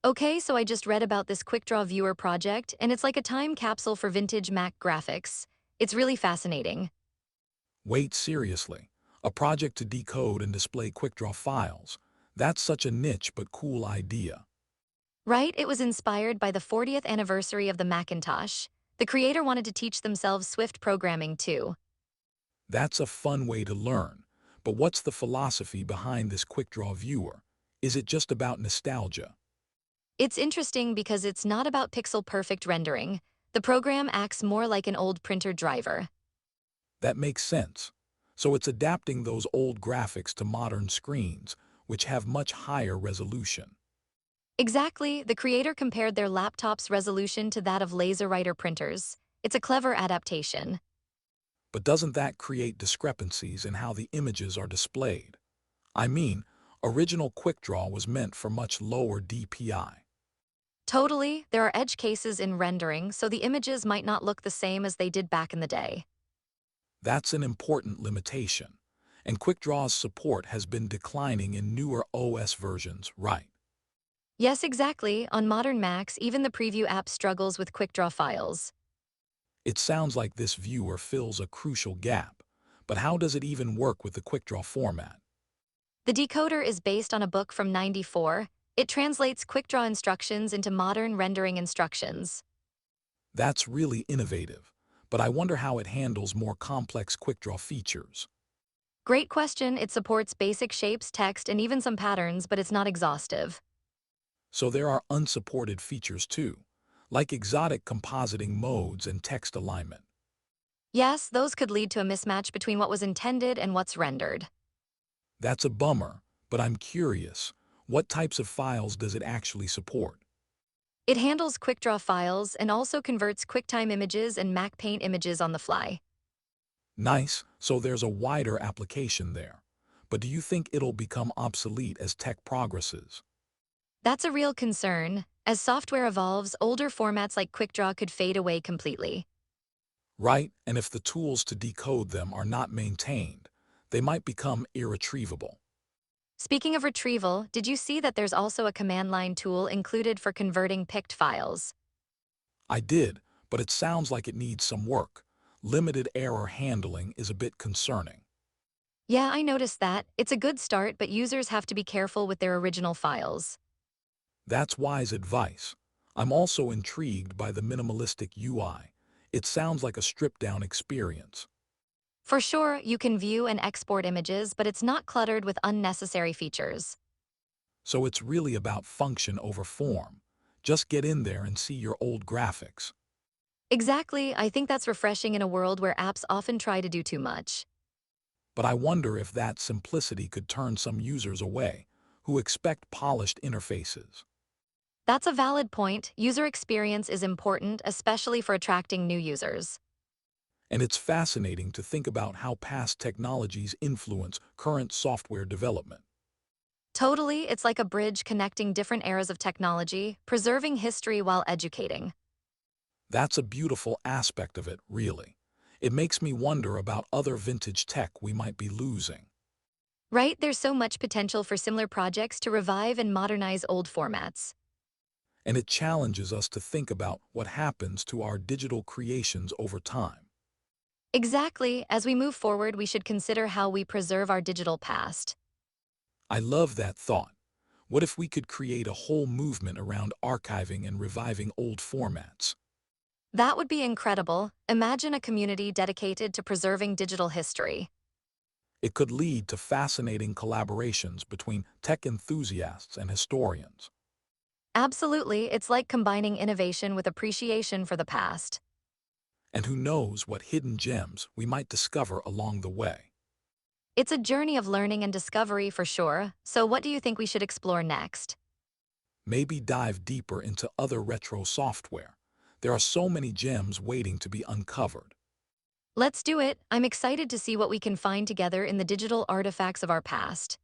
Okay, so I just read about this QuickDrawViewer project, and it's like a time capsule for vintage Mac graphics. It's really fascinating. Wait, seriously. A project to decode and display QuickDraw files. That's such a niche but cool idea. Right? It was inspired by the 40th anniversary of the Macintosh. The creator wanted to teach themselves Swift programming too. That's a fun way to learn. But what's the philosophy behind this QuickDraw viewer? Is it just about nostalgia? It's interesting because it's not about pixel-perfect rendering. The program acts more like an old printer driver. That makes sense. So it's adapting those old graphics to modern screens, which have much higher resolution. Exactly, the creator compared their laptop's resolution to that of LaserWriter printers. It's a clever adaptation. But doesn't that create discrepancies in how the images are displayed? I mean, original QuickDraw was meant for much lower DPI. Totally, there are edge cases in rendering, so the images might not look the same as they did back in the day. That's an important limitation. And QuickDraw's support has been declining in newer OS versions, right? Yes, exactly. On modern Macs, even the preview app struggles with QuickDraw files. It sounds like this viewer fills a crucial gap. But how does it even work with the QuickDraw format? The decoder is based on a book from '94. It translates QuickDraw instructions into modern rendering instructions. That's really innovative. But I wonder how it handles more complex QuickDraw features. Great question. It supports basic shapes, text, and even some patterns, but it's not exhaustive. So there are unsupported features too, like exotic compositing modes and text alignment. Yes, those could lead to a mismatch between what was intended and what's rendered. That's a bummer, but I'm curious, what types of files does it actually support? It handles QuickDraw files and also converts QuickTime images and Mac Paint images on the fly. Nice, so there's a wider application there. But do you think it'll become obsolete as tech progresses? That's a real concern. As software evolves, older formats like QuickDraw could fade away completely. Right, and if the tools to decode them are not maintained, they might become irretrievable. Speaking of retrieval, did you see that there's also a command line tool included for converting PICT files? I did, but it sounds like it needs some work. Limited error handling is a bit concerning. Yeah, I noticed that. It's a good start, but users have to be careful with their original files. That's wise advice. I'm also intrigued by the minimalistic UI. It sounds like a stripped-down experience. For sure, you can view and export images, but it's not cluttered with unnecessary features. So it's really about function over form. Just get in there and see your old graphics. Exactly, I think that's refreshing in a world where apps often try to do too much. But I wonder if that simplicity could turn some users away who expect polished interfaces. That's a valid point. User experience is important, especially for attracting new users. And it's fascinating to think about how past technologies influence current software development. Totally, it's like a bridge connecting different eras of technology, preserving history while educating. That's a beautiful aspect of it, really. It makes me wonder about other vintage tech we might be losing. Right, there's so much potential for similar projects to revive and modernize old formats. And it challenges us to think about what happens to our digital creations over time. Exactly, as we move forward, we should consider how we preserve our digital past. I love that thought. What if we could create a whole movement around archiving and reviving old formats? That would be incredible. Imagine a community dedicated to preserving digital history. It could lead to fascinating collaborations between tech enthusiasts and historians. Absolutely, it's like combining innovation with appreciation for the past. And who knows what hidden gems we might discover along the way. It's a journey of learning and discovery for sure, so what do you think we should explore next? Maybe dive deeper into other retro software. There are so many gems waiting to be uncovered. Let's do it. I'm excited to see what we can find together in the digital artifacts of our past.